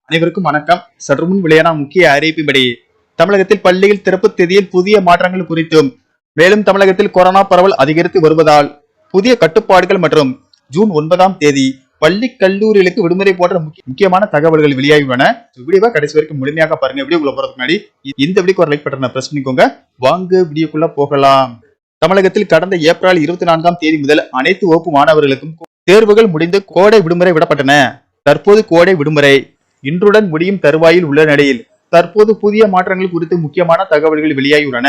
அனைவருக்கும் வணக்கம். சற்று முன் வெளியான முக்கிய அறிவிப்பின்படி தமிழகத்தில் பள்ளிகள் திறப்பு தேதியில் புதிய மாற்றங்கள் குறித்தும், மேலும் தமிழகத்தில் கொரோனா பரவல் அதிகரித்து வருவதால் புதிய கட்டுப்பாடுகள் மற்றும் ஜூன் 9ஆம் தேதி பள்ளி கல்லூரிகளுக்கு விடுமுறை போன்ற முக்கியமான தகவல்கள் வெளியாகியுள்ளன. வீடியோவை கடைசி வரைக்கும் முழுமையாக பாருங்க. வீடியோக்குள்ள போறதுக்கு முன்னாடி இந்த வீடியோக்கு ஒரு லைக் பட்டனை பிரஸ் பண்ணிக்கோங்க. வாங்க வீடியோக்குள்ள போகலாம். தமிழகத்தில் கடந்த ஏப்ரல் 24ஆம் தேதி முதல் அனைத்து வகுப்பு மாணவர்களுக்கும் தேர்வுகள் முடிந்து கோடை விடுமுறை விடப்பட்டன. தற்போது கோடை விடுமுறை இன்றுடன் முடியும் தருவாயில் உள்ள நிலையில் தற்போது புதிய மாற்றங்கள் குறித்து முக்கியமான தகவல்கள் வெளியாகியுள்ளன.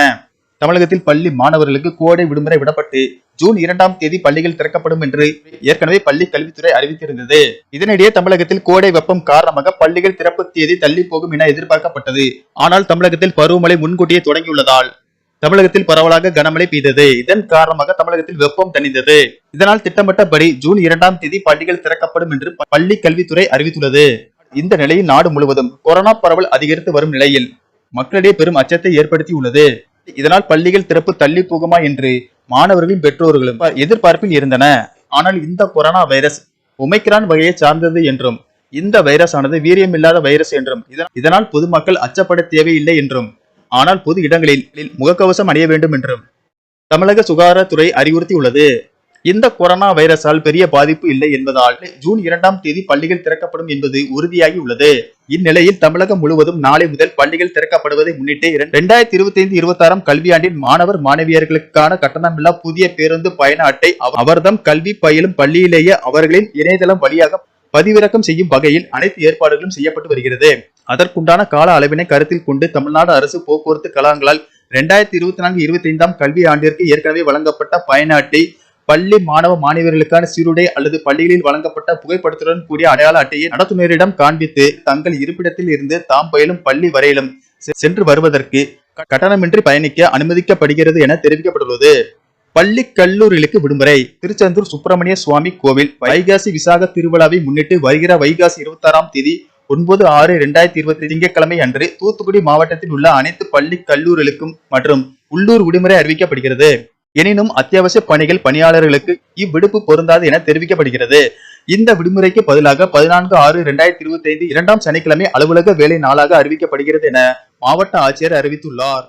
தமிழகத்தில் பள்ளி மாணவர்களுக்கு கோடை விடுமுறை விடப்பட்டு ஜூன் 2ஆம் தேதி பள்ளிகள் திறக்கப்படும் என்று ஏற்கனவே பள்ளி கல்வித்துறை அறிவித்திருந்தது. இதனிடையே தமிழகத்தில் கோடை வெப்பம் காரணமாக பள்ளிகள் திறப்பு தேதி தள்ளி போகும் என எதிர்பார்க்கப்பட்டது. ஆனால் தமிழகத்தில் பருவமழை முன்கூட்டியே தொடங்கியுள்ளதால் தமிழகத்தில் பரவலாக கனமழை பெய்தது. இதன் காரணமாக தமிழகத்தில் வெப்பம் தணிந்தது. இதனால் திட்டமிட்டபடி ஜூன் 2ஆம் தேதி பள்ளிகள் திறக்கப்படும் என்று பள்ளி கல்வித்துறை அறிவித்துள்ளது. இந்த நிலையில் நாடு முழுவதும் கொரோனா பரவல் அதிகரித்து வரும் நிலையில் மக்களிடையே பெரும் அச்சத்தை ஏற்படுத்தியுள்ளது. இதனால் பள்ளிகள் திறப்பு தள்ளி போகுமா என்று மாணவர்களும் பெற்றோர்களும் எதிர்பார்ப்பில் இருந்தன. ஆனால் இந்த கொரோனா வைரஸ் ஒமைக்ரான் வகையை சார்ந்தது என்றும், இந்த வைரஸ் ஆனது வீரியமில்லாத வைரஸ் என்றும், இதனால் பொதுமக்கள் அச்சப்பட தேவையில்லை என்றும், ஆனால் பொது இடங்களில் முகக்கவசம் அணிய வேண்டும் என்றும் தமிழக சுகாதாரத்துறை அறிவுறுத்தியுள்ளது. இந்த கொரோனா வைரஸால் பெரிய பாதிப்பு இல்லை என்பதால் ஜூன் 2ஆம் தேதி பள்ளிகள் திறக்கப்படும் என்பது உறுதியாகி உள்ளது. இந்நிலையில் தமிழகம் முழுவதும் நாளை முதல் பள்ளிகள் திறக்கப்படுவதை முன்னிட்டு 2025-26ஆம் கல்வியாண்டின் மாணவர் மாணவியர்களுக்கான கட்டணமில்லா புதிய பேருந்து பயண அட்டை அவர்தம் கல்வி பயிலும் பள்ளியிலேயே அவர்களின் இணையதளம் வழியாக பதிவிறக்கம் செய்யும் வகையில் அனைத்து ஏற்பாடுகளும் செய்யப்பட்டு வருகிறது. அதற்குண்டான கால அளவினை கருத்தில் கொண்டு தமிழ்நாடு அரசு போக்குவரத்து கழகங்களால் 2024-25ஆம் கல்வி ஆண்டிற்கு ஏற்கனவே வழங்கப்பட்ட பயண அட்டை, பள்ளி மாணவ மாணவியர்களுக்கான சீருடை அல்லது பள்ளிகளில் வழங்கப்பட்ட புகைப்படத்துடன் கூடிய அடையாள அட்டையை நடத்துனரிடம் காண்பித்து தங்கள் இருப்பிடத்தில் இருந்து தாம் பயிலும் பள்ளி வரையிலும் சென்று வருவதற்கு கட்டணமின்றி பயணிக்க அனுமதிக்கப்படுகிறது என தெரிவிக்கப்பட்டுள்ளது. பள்ளி கல்லூரிகளுக்கு விடுமுறை. திருச்செந்தூர் சுப்பிரமணிய சுவாமி கோவில் வைகாசி விசாக திருவிழாவை முன்னிட்டு வருகிற வைகாசி 26ஆம் தேதி 9/6/2020 திங்கட்கிழமை அன்று தூத்துக்குடி மாவட்டத்தில் உள்ள அனைத்து பள்ளி கல்லூரிகளுக்கும் மற்றும் உள்ளூர் விடுமுறை அறிவிக்கப்படுகிறது. எனினும் அத்தியாவசிய பணிகள் பணியாளர்களுக்கு இவ்விடுப்பு பொருந்தாது என தெரிவிக்கப்படுகிறது. இந்த விடுமுறைக்கு பதிலாக 14/6/2025 2ஆம் சனிக்கிழமை அலுவலக வேலை நாளாக அறிவிக்கப்படுகிறது என மாவட்ட ஆட்சியர் அறிவித்துள்ளார்.